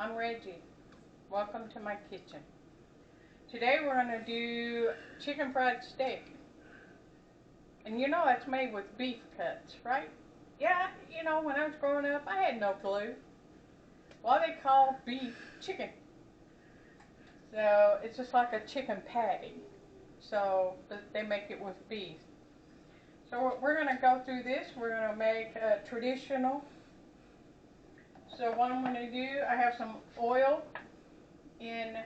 I'm Reggie. Welcome to my kitchen. Today we're going to do chicken fried steak. And you know it's made with beef cuts, right? Yeah, you know, when I was growing up, I had no clue. Why they call beef chicken. So it's just like a chicken patty. So but they make it with beef. So we're going to go through this. We're going to make a traditional. So what I'm going to do, I have some oil in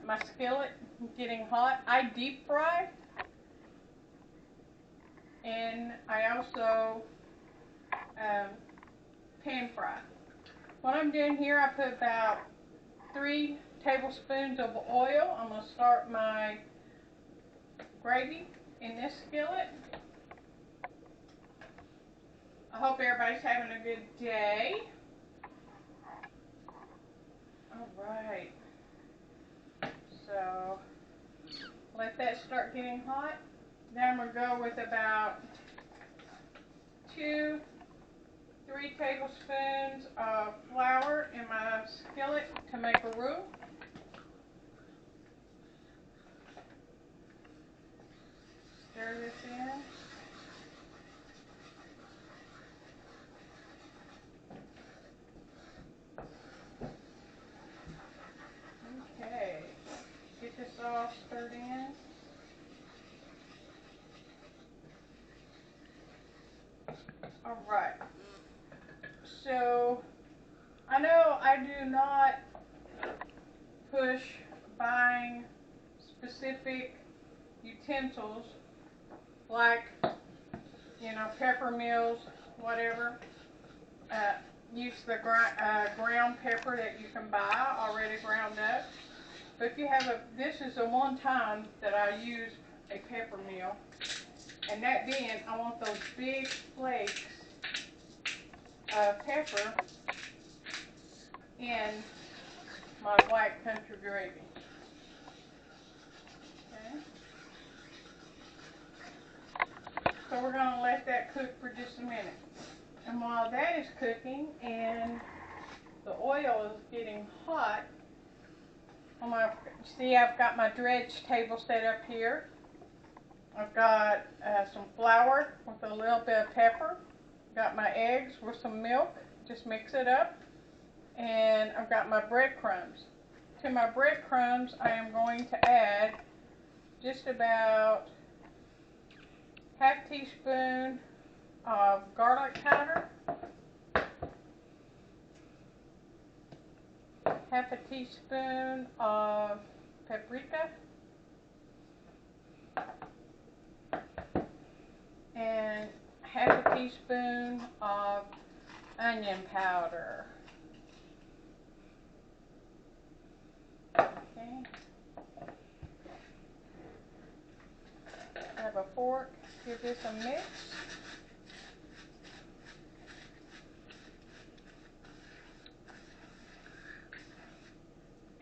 my skillet getting hot. I deep fry, and I also pan fry. What I'm doing here, I put about 3 tablespoons of oil. I'm going to start my gravy in this skillet. I hope everybody's having a good day. Alright, so let that start getting hot. Then I'm going to go with about 2-3 tablespoons of flour in my skillet to make a roux. Stir this in. Okay, get this all stirred in. Alright, so I know I do not push buying specific utensils like, you know, pepper mills, whatever. Use the ground pepper that you can buy already ground up. But if you have this is the one time that I use a pepper mill. And that being, I want those big flakes of pepper in my white country gravy. Okay. So we're going to let that cook for just a minute. And while that is cooking and the oil is getting hot, see I've got my dredge table set up here. I've got some flour with a little bit of pepper. Got my eggs with some milk. Just mix it up. And I've got my breadcrumbs. To my breadcrumbs, I am going to add just about ½ teaspoon of garlic powder, ½ teaspoon of paprika, and ½ teaspoon of onion powder. Okay. Grab a fork, give this a mix.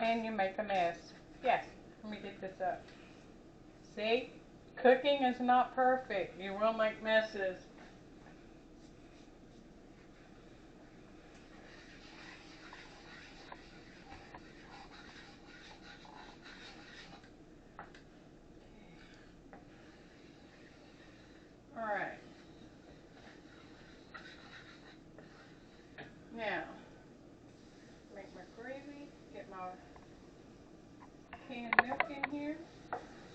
And you make a mess. Yes, let me get this up. See? Cooking is not perfect. You will make messes. Alright. Now, make my gravy, get my canned milk in here.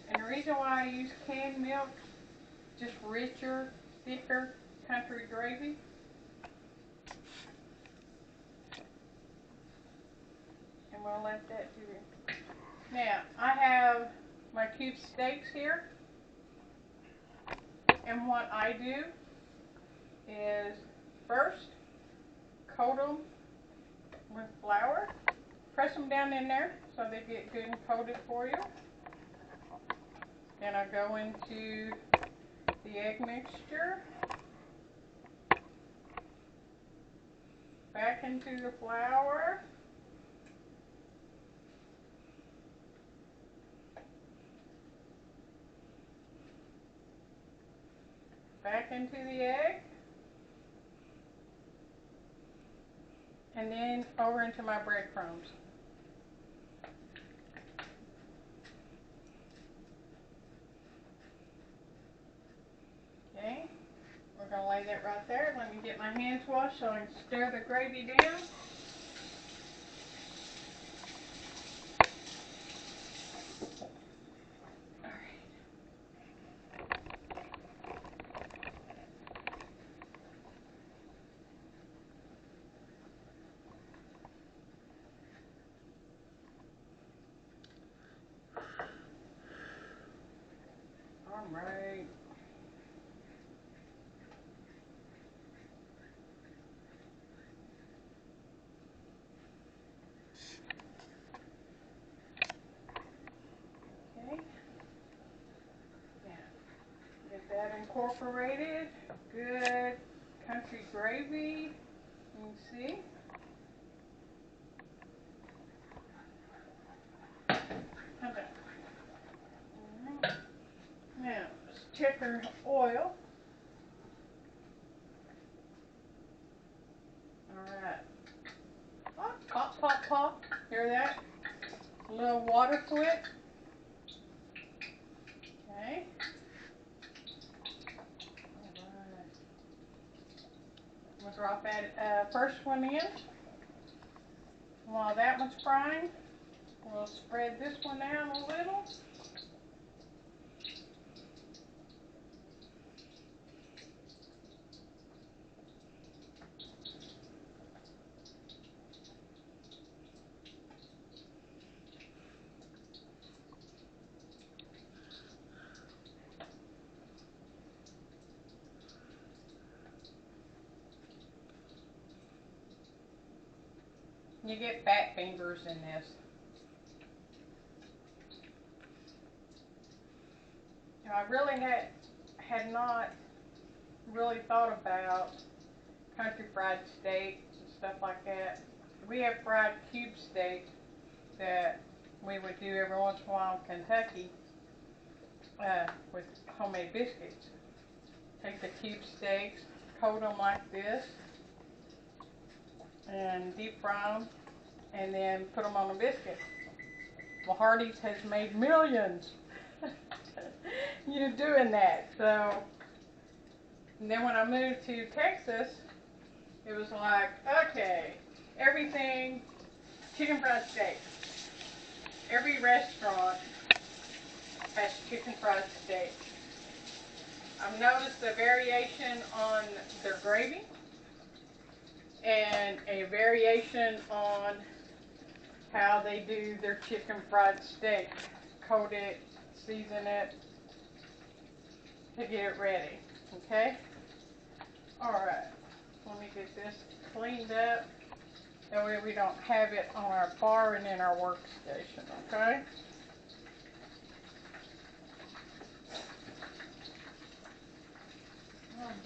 And the reason why I use canned milk, just richer, thicker country gravy. And we'll let that do it. Now, I have my cube steaks here. And what I do is first coat them with flour. Press them down in there so they get good and coated for you. Then I go into the egg mixture, back into the flour, back into the egg, and then over into my breadcrumbs. Okay, we're going to lay that right there. Let me get my hands washed so I can stir the gravy down. All right. Okay. Yeah. Get that incorporated. Good country gravy. You can see. Okay. Now, let's check our oil. Alright. Oh, pop, pop, pop. Hear that? A little water flick. Okay. Alright. We'll drop that first one in. While that one's frying, we'll spread this one out a little. You get fat fingers in this. You know, I really had not really thought about country fried steak and stuff like that. We have fried cube steak that we would do every once in a while in Kentucky with homemade biscuits. Take the cube steaks, coat them like this, and deep fry them, and then put them on a biscuit. Well, Hardee's has made millions you doing that. So, and then when I moved to Texas, it was like, okay, everything chicken fried steak. Every restaurant has chicken fried steak. I've noticed a variation on their gravy and a variation on how they do their chicken fried steak. Coat it, season it to get it ready. Okay? Alright, let me get this cleaned up. That way we don't have it on our bar and in our workstation. Okay?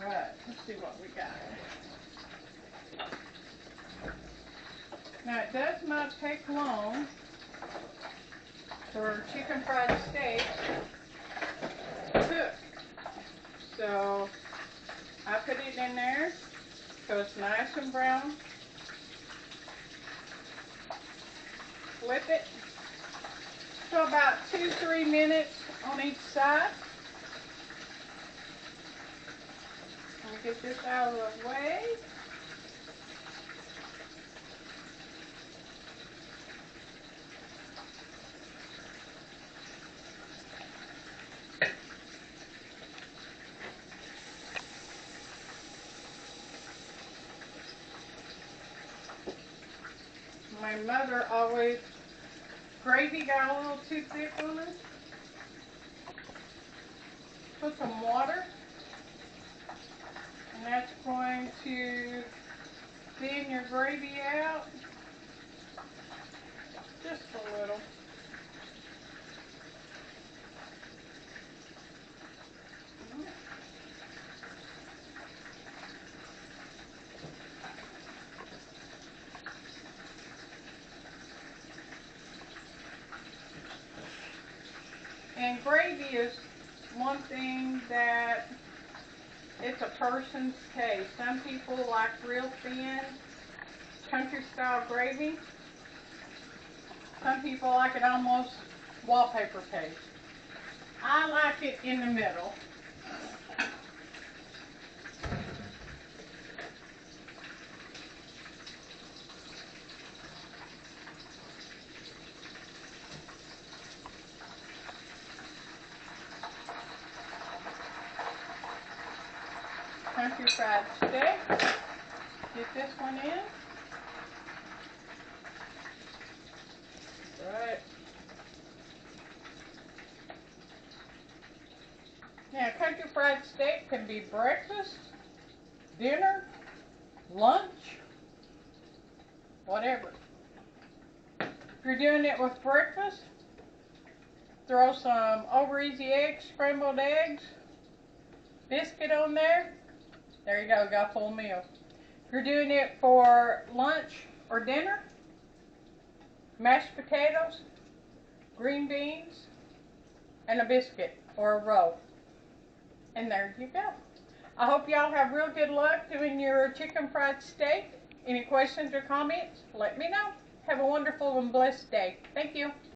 Alright, let's see what we got. Now it does not take long for chicken fried steak to cook. So I put it in there so it's nice and brown. Flip it. So about 2-3 minutes on each side. Let me get this out of the way. My mother always, gravy got a little too thick on it. Put some water, and that's going to thin your gravy out just a little. And gravy is one thing that it's a person's taste. Some people like real thin. country style gravy. Some people like it almost wallpaper taste. I like it in the middle. Country fried steak. Get this one in. Right. Now, country fried steak can be breakfast, dinner, lunch, whatever. If you're doing it with breakfast, throw some over easy eggs, scrambled eggs, biscuit on there. There you go, got a full meal. If you're doing it for lunch or dinner, mashed potatoes, green beans, and a biscuit or a roll. And there you go. I hope y'all have real good luck doing your chicken fried steak. Any questions or comments, let me know. Have a wonderful and blessed day. Thank you.